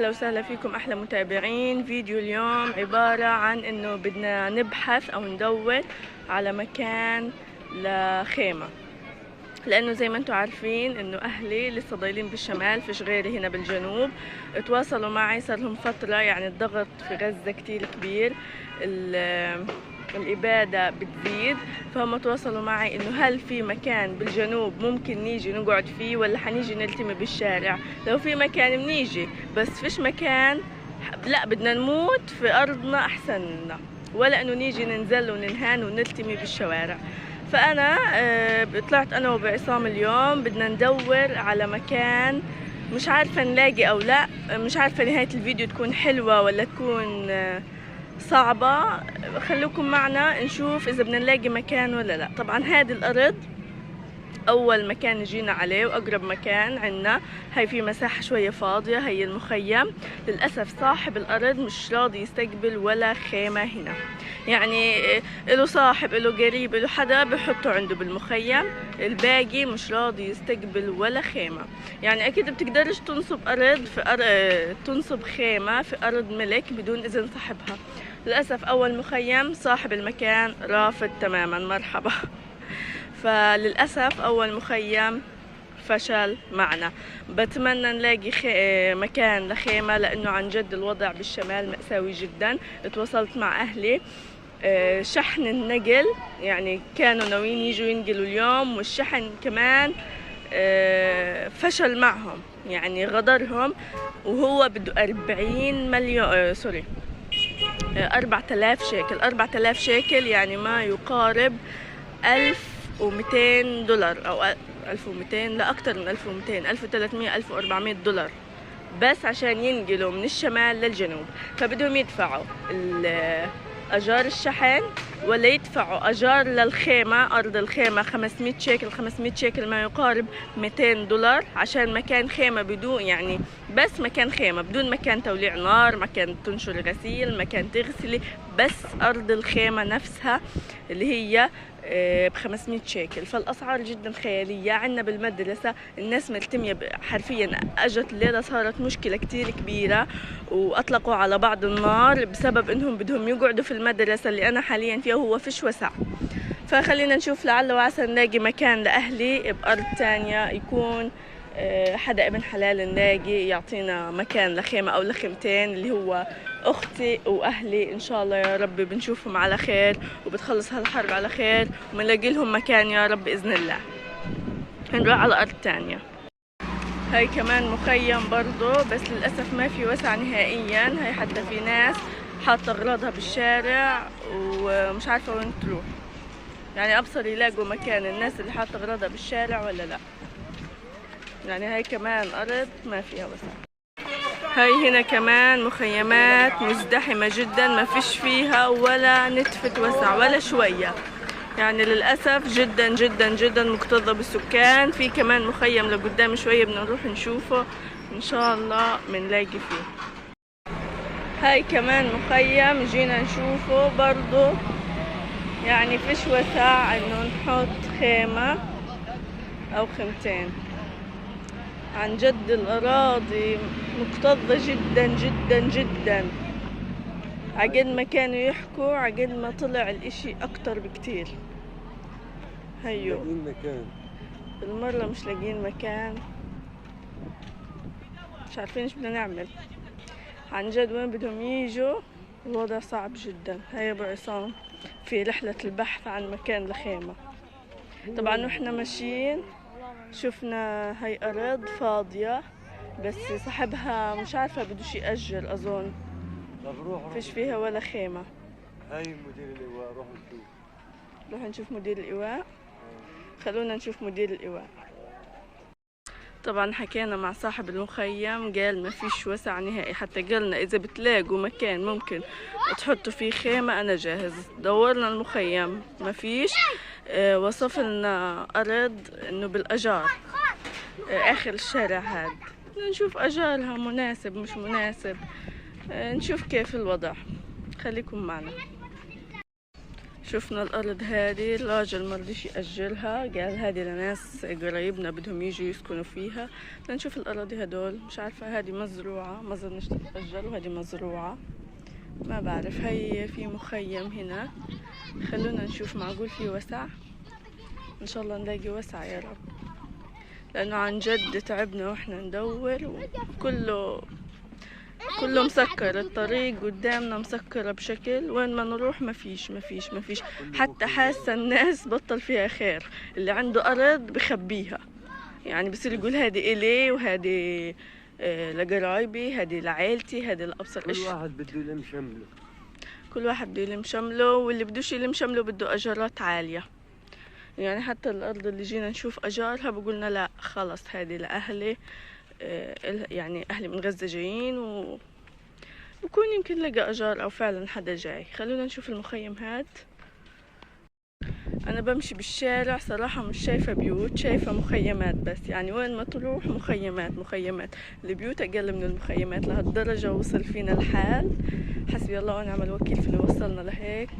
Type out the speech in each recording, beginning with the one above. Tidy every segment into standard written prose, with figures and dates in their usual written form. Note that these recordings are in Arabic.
أهلا وسهلا فيكم أحلى متابعين. فيديو اليوم عبارة عن إنه بدنا نبحث أو ندور على مكان لخيمة، لأنه زي ما انتم عارفين إنه أهلي لسه ضايلين بالشمال، فيش غيري هنا بالجنوب. تواصلوا معي صار لهم فترة، يعني الضغط في غزة كتير كبير، الإبادة بتزيد، فهم تواصلوا معي إنه هل في مكان بالجنوب ممكن نيجي نقعد فيه ولا حنيجي نلتمي بالشارع. لو في مكان بنيجي، بس فيش مكان، لا بدنا نموت في أرضنا أحسن لنا، ولا إنه نيجي ننزل وننهان ونلتمي بالشوارع. فأنا طلعت أنا وبعصام اليوم بدنا ندور على مكان، مش عارفة نلاقي أو لا، مش عارفة نهاية الفيديو تكون حلوة ولا تكون صعبة. خلوكم معنا نشوف إذا بدنا نلاقي مكان ولا لا. طبعا هذه الأرض أول مكان جينا عليه وأقرب مكان عنا، هي في مساحة شوية فاضية، هي المخيم. للأسف صاحب الأرض مش راضي يستقبل ولا خيمة هنا، يعني له صاحب له قريب له حدا بحطه عنده بالمخيم، الباقي مش راضي يستقبل ولا خيمة. يعني أكيد بتقدرش تنصب أرض في تنصب خيمة في أرض ملك بدون إذن صاحبها. للأسف أول مخيم صاحب المكان رافض تماما، مرحبا. فللأسف أول مخيم فشل معنا. بتمنى نلاقي مكان لخيمة، لأنه عن جد الوضع بالشمال مأساوي جدا. تواصلت مع أهلي، شحن النقل يعني كانوا ناويين يجوا ينقلوا اليوم، والشحن كمان فشل معهم، يعني غدرهم، وهو بده 40 مليون 4000 شيكل. 4000 شيكل يعني ما يقارب 1200 دولار أو 1200، لا أكتر من 1200، 1300 1400 دولار بس عشان ينقلوا من الشمال للجنوب. فبدهم يدفعوا أجار الشحن ولا يدفعوا أجار للخيمة، أرض الخيمة 500 شيكل. 500 شيكل ما يقارب 200 دولار عشان مكان خيمة بدون، يعني بس مكان خيمة بدون مكان توليع نار، مكان تنشر غسيل، مكان تغسلي، بس أرض الخيمة نفسها اللي هي ب500 شيكل. فالأسعار جدا خيالية. عنا بالمدرسة الناس ملتمية حرفيا، أجت الليلة صارت مشكلة كتير كبيرة، وأطلقوا على بعض النار بسبب إنهم بدهم يقعدوا في المدرسة اللي أنا حاليا فيها، وهو فيش وسع. فخلينا نشوف لعل وعسى نلاقي مكان لأهلي بأرض تانية، يكون حدا ابن حلال نلاقي يعطينا مكان لخيمة أو لخيمتين، اللي هو أختي وأهلي. إن شاء الله يا رب بنشوفهم على خير وبتخلص هالحرب على خير ومنلاقي لهم مكان يا رب بإذن الله. نروح على أرض تانية. هاي كمان مخيم برضو، بس للأسف ما في وسع نهائيا. هاي حتى في ناس حاطة أغراضها بالشارع ومش عارفة وين تروح، يعني أبصر يلاقوا مكان الناس اللي حاطة أغراضها بالشارع ولا لا. يعني هاي كمان أرض ما فيها وسع. هاي هنا كمان مخيمات مزدحمة جدا، ما فيش فيها ولا نتفة وسع ولا شوية، يعني للأسف جدا جدا جدا مكتظة بالسكان. في كمان مخيم لقدام شوية بدنا نروح نشوفه إن شاء الله منلاقي فيه. هاي كمان مخيم جينا نشوفه برضو، يعني فيش وسع إنه نحط خيمة أو خيمتين. عن جد الأراضي مكتظة جدا جدا جدا. عقد ما كانوا يحكوا عقد ما طلع الاشي أكتر بكتير. هيو لاقين مكان بالمرة، مش لاقين مكان، مش عارفين ايش بدنا نعمل. عن جد وين بدهم يجوا الوضع صعب جدا. هيا ابو عصام في رحلة البحث عن مكان لخيمة. طبعا واحنا ماشيين شفنا هاي أرض فاضية، بس صاحبها مش عارفة بدوش يأجر أظن، فيش فيها ولا خيمة. هاي مدير اللواء، روح نشوف مدير اللواء. خلونا نشوف مدير اللواء. طبعا حكينا مع صاحب المخيم، قال ما فيش وسع نهائي، حتى قالنا إذا بتلاقوا مكان ممكن تحطوا فيه خيمة أنا جاهز. دورنا المخيم ما فيش، وصف لنا أرض إنه بالأجار آخر الشارع هاد. نشوف أجارها مناسب مش مناسب، نشوف كيف الوضع. خليكم معنا. شفنا الأرض هذه، الراجل مرضيش يأجرها، قال هذه لناس قرايبنا بدهم يجوا يسكنوا فيها. لنشوف الأراضي هدول، مش عارفة هذه مزروعة، ما ظنش تتأجر، وهذه مزروعة ما بعرف. هي في مخيم هنا، خلونا نشوف معقول في وسع. إن شاء الله نلاقي وسع يا رب، لأنه عن جد تعبنا وإحنا ندور، كله مسكر، الطريق قدامنا مسكرة بشكل، وين ما نروح ما فيش. حتى حاسة الناس بطل فيها خير، اللي عنده أرض بخبيها، يعني بصير يقول هذه إلي وهذه لقرايبي، هذه لعائلتي، هذه لأبصر. كل واحد بده يلم شمله. كل واحد بده يلم شمله، واللي بدوش يلم شمله بده أجارات عالية. يعني حتى الأرض اللي جينا نشوف أجارها بقولنا لا خلص هذه لأهلي، يعني أهلي من غزة جايين، وبكون يمكن لقى أجار أو فعلا حدا جاي. خلونا نشوف المخيم هاد. أنا بمشي بالشارع صراحة مش شايفة بيوت، شايفة مخيمات بس، يعني وين ما تروح مخيمات. البيوت أقل من المخيمات، لهالدرجة وصل فينا الحال. حسبي الله ونعم الوكيل في اللي وصلنا لهيك.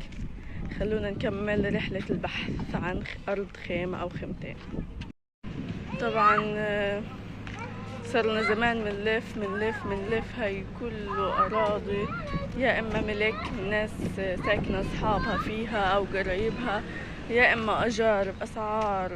خلونا نكمل رحلة البحث عن أرض خيمة أو خيمتين. طبعا صرنا زمان منلف، هاي كله أراضي يا إما ملك ناس ساكنة أصحابها فيها أو قرايبها، يا إما أجار بأسعار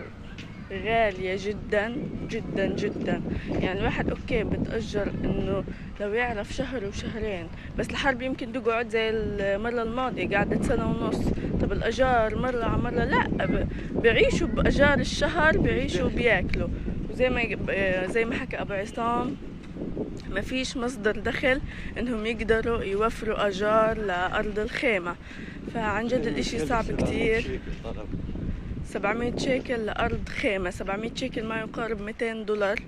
غالية جدا جدا جدا. يعني الواحد أوكي بتأجر إنه لو يعرف شهر وشهرين، بس الحرب يمكن تقعد زي المرة الماضية قعدت سنة ونص. طب الأجار مرة على مرة لا، بيعيشوا بأجار الشهر، بيعيشوا بياكلوا. زي ما حكى أبو عصام، ما فيش مصدر دخل انهم يقدروا يوفروا اجار لارض الخيمة. فعن جد الاشي صعب كتير. 700 شيكل لارض خيمة، 700 شيكل ما يقارب $200.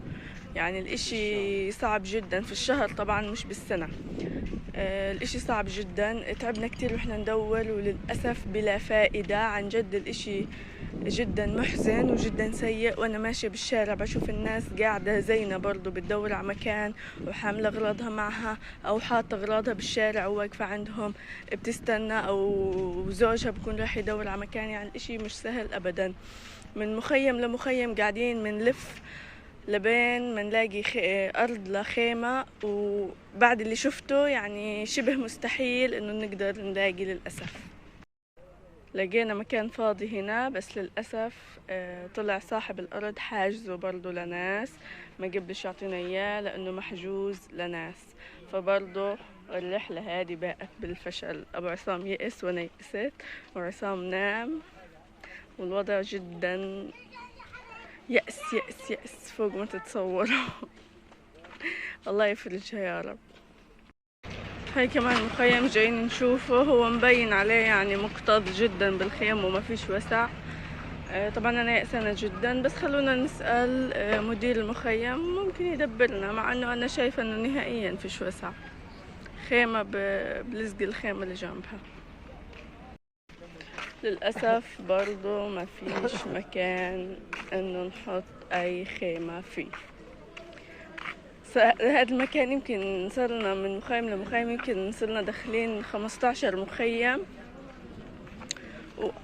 يعني الاشي صعب جدا في الشهر، طبعا مش بالسنة. الاشي صعب جدا، تعبنا كتير واحنا ندور، وللأسف بلا فائدة. عن جد الاشي جدا محزن وجدا سيء. وانا ماشية بالشارع بشوف الناس قاعدة زينا برضو بتدور على مكان، وحاملة اغراضها معها او حاطة اغراضها بالشارع وواقفة عندهم بتستنى، او زوجها بكون راح يدور على مكان. يعني الاشي مش سهل ابدا. من مخيم لمخيم قاعدين منلف لبين ما نلاقي أرض لخيمة، وبعد اللي شفته يعني شبه مستحيل إنه نقدر نلاقي للأسف. لقينا مكان فاضي هنا، بس للأسف طلع صاحب الأرض حاجزه برضو لناس، ما قبلش يعطينا إياه لأنه محجوز لناس. فبرضو الرحلة هذه باءت بالفشل. أبو عصام يئس وأنا يئست، وعصام نام، والوضع جدا يأس فوق ما تتصوروا. الله يفرجها يا رب. هاي كمان مخيم جايين نشوفه، هو مبين عليه يعني مكتظ جدا بالخيم وما فيش وسع. طبعا انا يأسانة جدا، بس خلونا نسأل مدير المخيم ممكن يدبرنا، مع انه انا شايفة انه نهائيا فيش وسع. خيمة بلزق الخيمة اللي جنبها. للأسف برضو ما فيش مكان انه نحط اي خيمة فيه. هذا المكان يمكن صرنا من مخيم لمخيم، يمكن صرنا داخلين 15 مخيم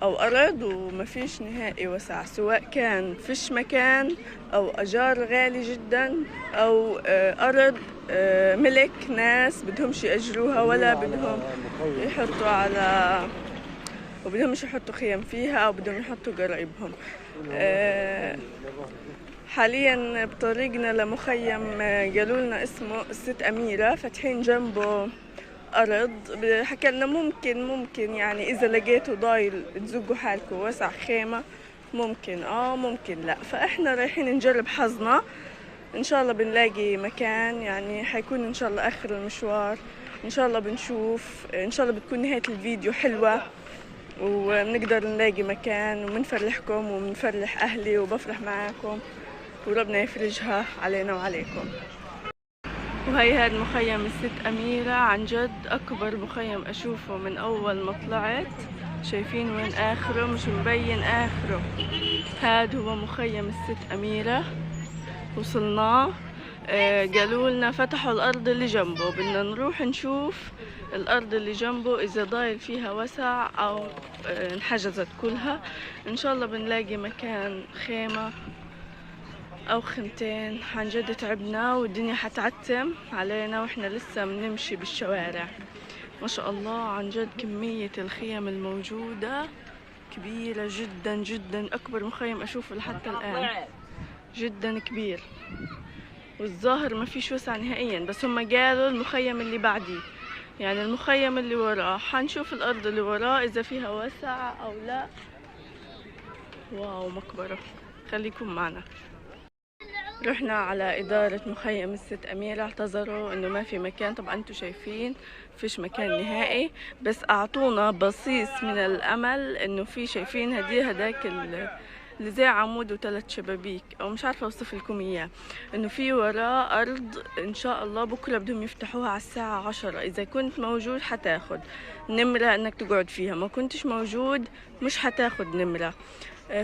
او ارض، وما فيش نهائي وسع، سواء كان فيش مكان او اجار غالي جدا او ارض ملك ناس بدهمش يأجروها ولا بدهم يحطوا على، وبدهمش يحطوا خيم فيها او بدهم يحطوا قرايبهم. حاليا بطريقنا لمخيم قالوا لنا اسمه الست أميرة، فاتحين جنبه أرض. حكى لنا ممكن يعني إذا لقيتوا ضايل تزقوا حالكم وسع خيمة، ممكن ممكن لا. فإحنا رايحين نجرب حظنا، إن شاء الله بنلاقي مكان. يعني حيكون إن شاء الله آخر المشوار، إن شاء الله بنشوف، إن شاء الله بتكون نهاية الفيديو حلوة وبنقدر نلاقي مكان، ومنفرحكم ومنفرح أهلي وبفرح معاكم، وربنا يفرجها علينا وعليكم. وهي هاد مخيم الست أميرة، عن جد أكبر مخيم أشوفه من أول ما طلعت. شايفين وين آخره؟ مش مبين آخره. هاد هو مخيم الست أميرة، وصلناه. قالوا لنا فتحوا الأرض اللي جنبه، بدنا نروح نشوف الأرض اللي جنبه إذا ضايل فيها وسع أو انحجزت كلها. إن شاء الله بنلاقي مكان خيمة أو خيمتين. عن جد تعبنا والدنيا حتعتم علينا وإحنا لسه بنمشي بالشوارع. ما شاء الله عن جد كمية الخيم الموجودة كبيرة جدا جدا، أكبر مخيم أشوفه لحتى الآن، جدا كبير. والظاهر ما فيش وسع نهائيا، بس هم قالوا المخيم اللي بعديه، يعني المخيم اللي وراه. حنشوف الأرض اللي وراه إذا فيها وسع أو لا. واو مقبرة، خليكم معنا. رحنا على إدارة مخيم الست أميرة، اعتذروا إنه ما في مكان. طبعا أنتوا شايفين فيش مكان نهائي، بس أعطونا بصيص من الأمل إنه في. شايفين هداك اللي زي عمود وثلاث شبابيك، أو مش عارفة أوصف لكم إياه، إنه في وراه أرض إن شاء الله بكرة بدهم يفتحوها على الساعة 10. إذا كنت موجود حتاخد نمرة إنك تقعد فيها، ما كنتش موجود مش حتاخد نمرة.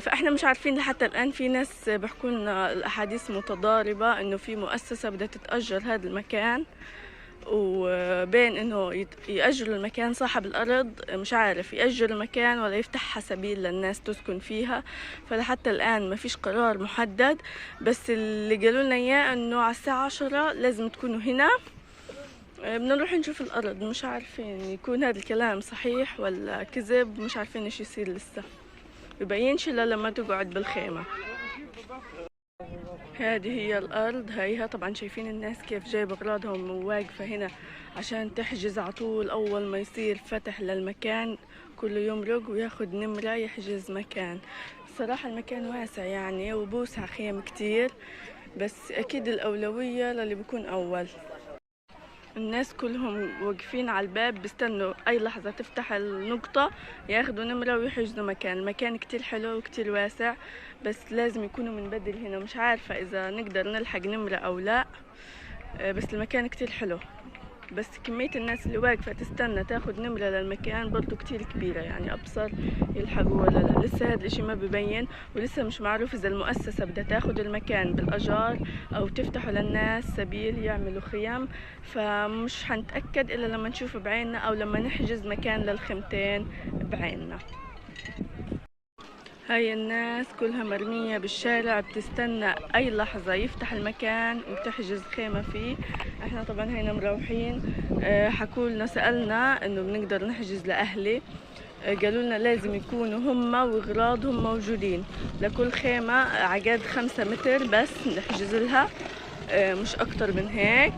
فاحنا مش عارفين لحتى الان. في ناس بيحكوا لنا الاحاديث متضاربه انه في مؤسسه بدها تتاجر هذا المكان، وبين انه ياجروا المكان صاحب الارض مش عارف ياجر المكان ولا يفتحها سبيل للناس تسكن فيها. فلحتى الان ما فيش قرار محدد، بس اللي قالوا لنا اياه انه على الساعه 10 لازم تكونوا هنا. بدنا نروح نشوف الارض، مش عارفين يكون هذا الكلام صحيح ولا كذب، مش عارفين ايش يصير لسه، ببينش الا لما تقعد بالخيمة. هذه هي الأرض، هيها طبعا شايفين الناس كيف جايبة أغراضهم وواقفة هنا عشان تحجز على طول. أول ما يصير فتح للمكان كله يمرق وياخد نمرة يحجز مكان. الصراحة المكان واسع يعني وبوسع خيم كتير، بس أكيد الأولوية للي بيكون أول. الناس كلهم واقفين على الباب بيستنوا اي لحظة تفتح النقطة ياخدوا نمرة ويحجزوا مكان. المكان كتير حلو وكتير واسع، بس لازم يكونوا من بدري هنا. مش عارفة اذا نقدر نلحق نمرة او لا، بس المكان كتير حلو. بس كمية الناس اللي واقفة تستنى تاخد نمرة للمكان برضو كتير كبيرة، يعني أبصر يلحقوا ولا لا. لسه هذا الاشي ما ببين، ولسه مش معروف إذا المؤسسة بدها تاخد المكان بالأجار أو تفتحوا للناس سبيل يعملوا خيام. فمش حنتأكد إلا لما نشوف بعيننا أو لما نحجز مكان للخيمتين بعيننا. هاي الناس كلها مرمية بالشارع بتستنى أي لحظة يفتح المكان وتحجز خيمة فيه. احنا طبعا هينا مروحين. حكولنا سألنا انه بنقدر نحجز لأهلي، قالوا لنا لازم يكونوا هم واغراضهم موجودين. لكل خيمة عقد 5 متر بس نحجز لها، مش اكتر من هيك.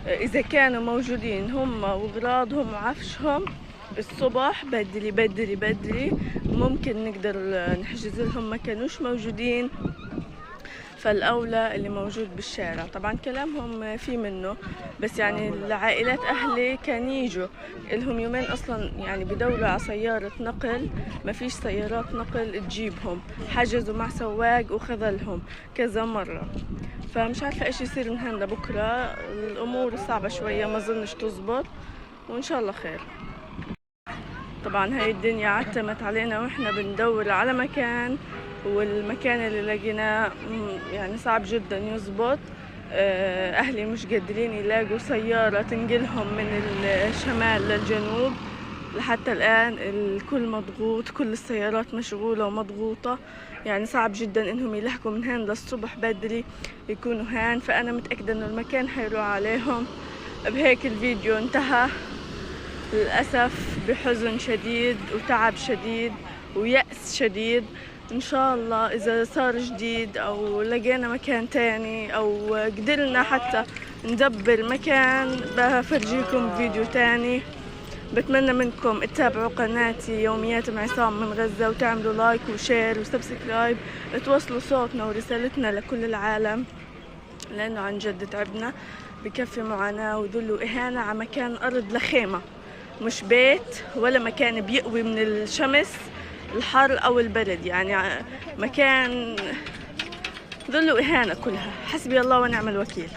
اذا كانوا موجودين هم واغراضهم وعفشهم الصبح بدري بدري بدري ممكن نقدر نحجز لهم. ما كانوش موجودين فالأولى اللي موجود بالشارع. طبعا كلامهم في منه، بس يعني العائلات أهلي كان يجوا لهم يومين أصلا، يعني بدوروا على سيارة نقل، ما فيش سيارات نقل تجيبهم. حجزوا مع سواق وخذلهم كذا مرة. فمش عارفة إيش يصير من هنا بكرة. الأمور صعبة شوية، ما ظنش تزبط، وإن شاء الله خير. طبعا هاي الدنيا عتمت علينا واحنا بندور على مكان، والمكان اللي لقيناه يعني صعب جدا يزبط. اهلي مش قادرين يلاقوا سيارة تنقلهم من الشمال للجنوب. لحتى الان الكل مضغوط، كل السيارات مشغولة ومضغوطة، يعني صعب جدا انهم يلحقوا من هان للصبح بدري يكونوا هان. فانا متأكدة انه المكان حيروح عليهم. بهيك الفيديو انتهى للأسف بحزن شديد وتعب شديد ويأس شديد. إن شاء الله إذا صار جديد أو لقينا مكان تاني أو قدرنا حتى ندبر مكان بفرجيكم فيديو تاني. بتمنى منكم تتابعوا قناتي يوميات مع عصام من غزة، وتعملوا لايك وشير وسبسكرايب، توصلوا صوتنا ورسالتنا لكل العالم، لأنه عن جد تعبنا. بكفي معاناة وذل وإهانة على مكان أرض لخيمة، مش بيت ولا مكان بيقوي من الشمس الحر أو البرد. يعني مكان ذل وإهانة كلها. حسبي الله ونعم الوكيل.